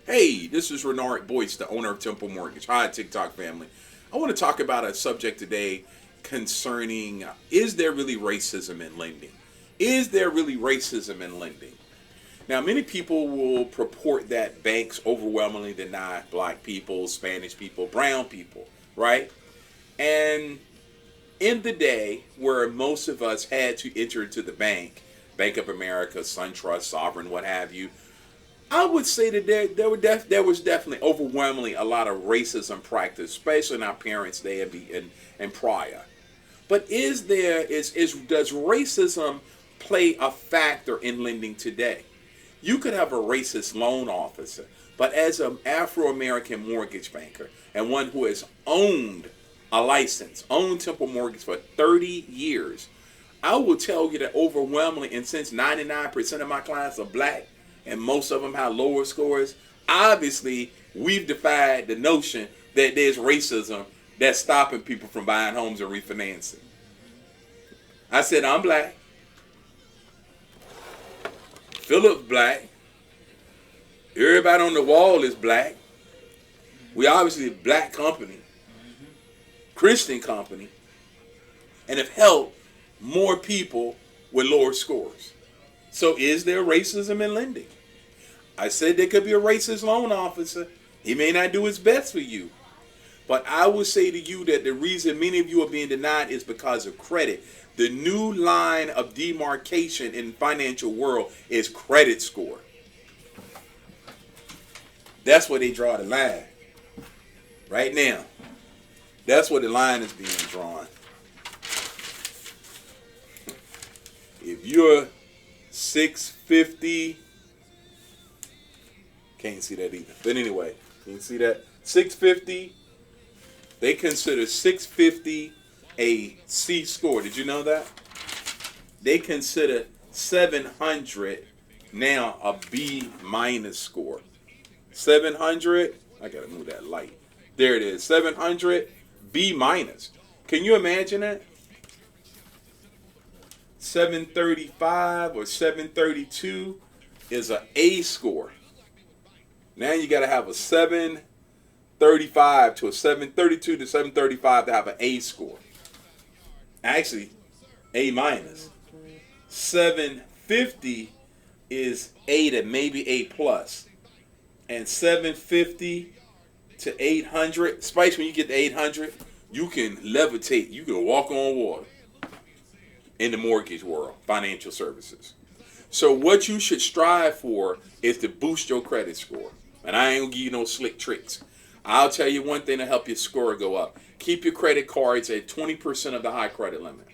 Hey, this is Renard Boyce, the owner of Temple Mortgage. Hi, TikTok family. I want to talk about a subject today concerning is there really racism in lending? Is there really racism in lending? Now, many people will purport that banks overwhelmingly deny black people, Spanish people, brown people, right? And in the day where most of us had to enter into the bank, Bank of America, SunTrust, Sovereign, what have you, I would say that there was definitely overwhelmingly a lot of racism practice, especially in our parents' day and prior. But does racism play a factor in lending today? You could have a racist loan officer, but as an Afro American mortgage banker and one who has owned a license, owned Temple Mortgage for 30 years, I will tell you that overwhelmingly, and since 99% of my clients are black and most of them have lower scores, obviously we've defied the notion that there's racism that's stopping people from buying homes and refinancing. I said, I'm black. Philip black. Everybody on the wall is black. We obviously a black company, Christian company, and have helped more people with lower scores. So is there racism in lending? I said there could be a racist loan officer. He may not do his best for you. But I will say to you that the reason many of you are being denied is because of credit. The new line of demarcation in the financial world is credit score. That's where they draw the line. Right now. That's where the line is being drawn. If you're 650, can't see that either. But anyway, can you see that? 650, they consider 650 a C score. Did you know that? They consider 700 now a B minus score. 700, I gotta move that light. There it is, 700 B minus. Can you imagine that? 735 or 732 is a A score. Now you got to have a 735 to a 732 to 735 to have an A score. Actually, A minus. 750 is A to maybe A plus. And 750 to 800, Spice, when you get to 800, you can levitate. You can walk on water in the mortgage world, financial services. So what you should strive for is to boost your credit score. And I ain't gonna give you no slick tricks. I'll tell you one thing to help your score go up. Keep your credit cards at 20% of the high credit limit.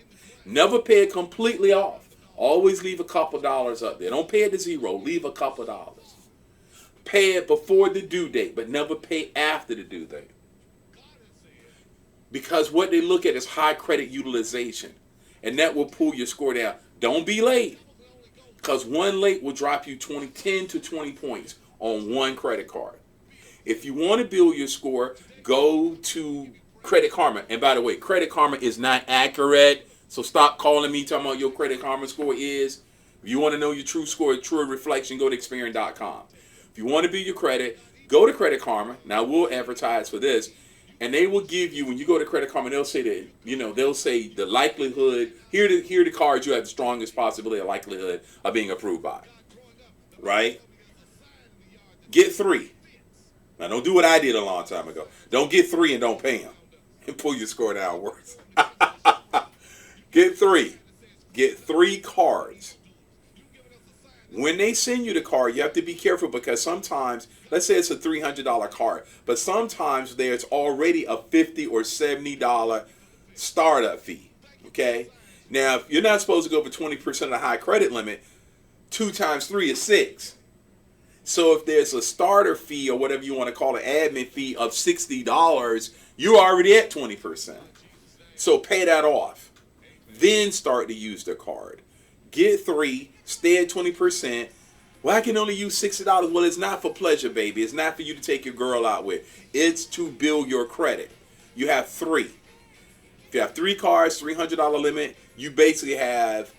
Never pay it completely off. Always leave a couple dollars up there. Don't pay it to zero. Leave a couple dollars. Pay it before the due date, but never pay after the due date. Because what they look at is high credit utilization. And that will pull your score down. Don't be late. Because one late will drop you 10 to 20 points on one credit card. If you want to build your score, go to Credit Karma. And by the way, Credit Karma is not accurate. So stop calling me talking about your Credit Karma score is. If you want to know your true score, true reflection, go to Experian.com. If you want to build your credit, go to Credit Karma. Now we'll advertise for this. And they will give you, when you go to Credit Karma, they'll say that, they'll say the likelihood, here are the cards you have the strongest possibility of likelihood of being approved by. Right? Get 3. Now don't do what I did a long time ago. Don't get 3 and don't pay them. And pull your score down worse. Get 3. Get 3 cards. When they send you the card, you have to be careful because sometimes, let's say it's a $300 card, but sometimes there's already a $50 or $70 startup fee. Okay? Now, if you're not supposed to go over 20% of the high credit limit, 2 times 3 is 6. So if there's a starter fee or whatever you want to call it, admin fee of $60, you're already at 20%. So pay that off. Then start to use the card. Get 3, stay at 20%. Well, I can only use $60. Well, it's not for pleasure, baby. It's not for you to take your girl out with. It's to build your credit. You have 3. If you have 3 cards, $300 limit, you basically have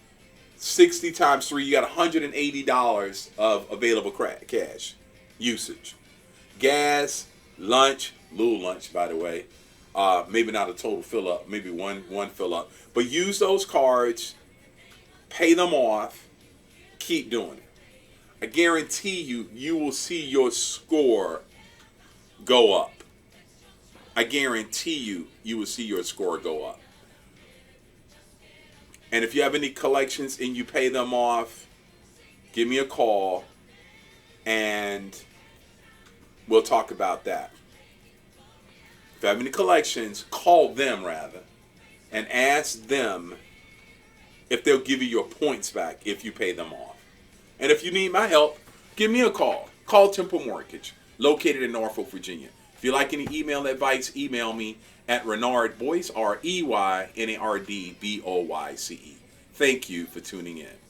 60 times 3. You got $180 of available cash usage. gas, lunch, little lunch, by the way. Maybe not a total fill up, maybe one fill up. But use those cards, pay them off, keep doing it. I guarantee you, you will see your score go up. I guarantee you, you will see your score go up. And if you have any collections and you pay them off, give me a call and we'll talk about that. If you have any collections, call them rather and ask them if they'll give you your points back if you pay them off. And if you need my help, give me a call. Call Temple Mortgage, located in Norfolk, Virginia. If you like any email advice, email me at Renard Boyce, REYNARDBOYCE. Thank you for tuning in.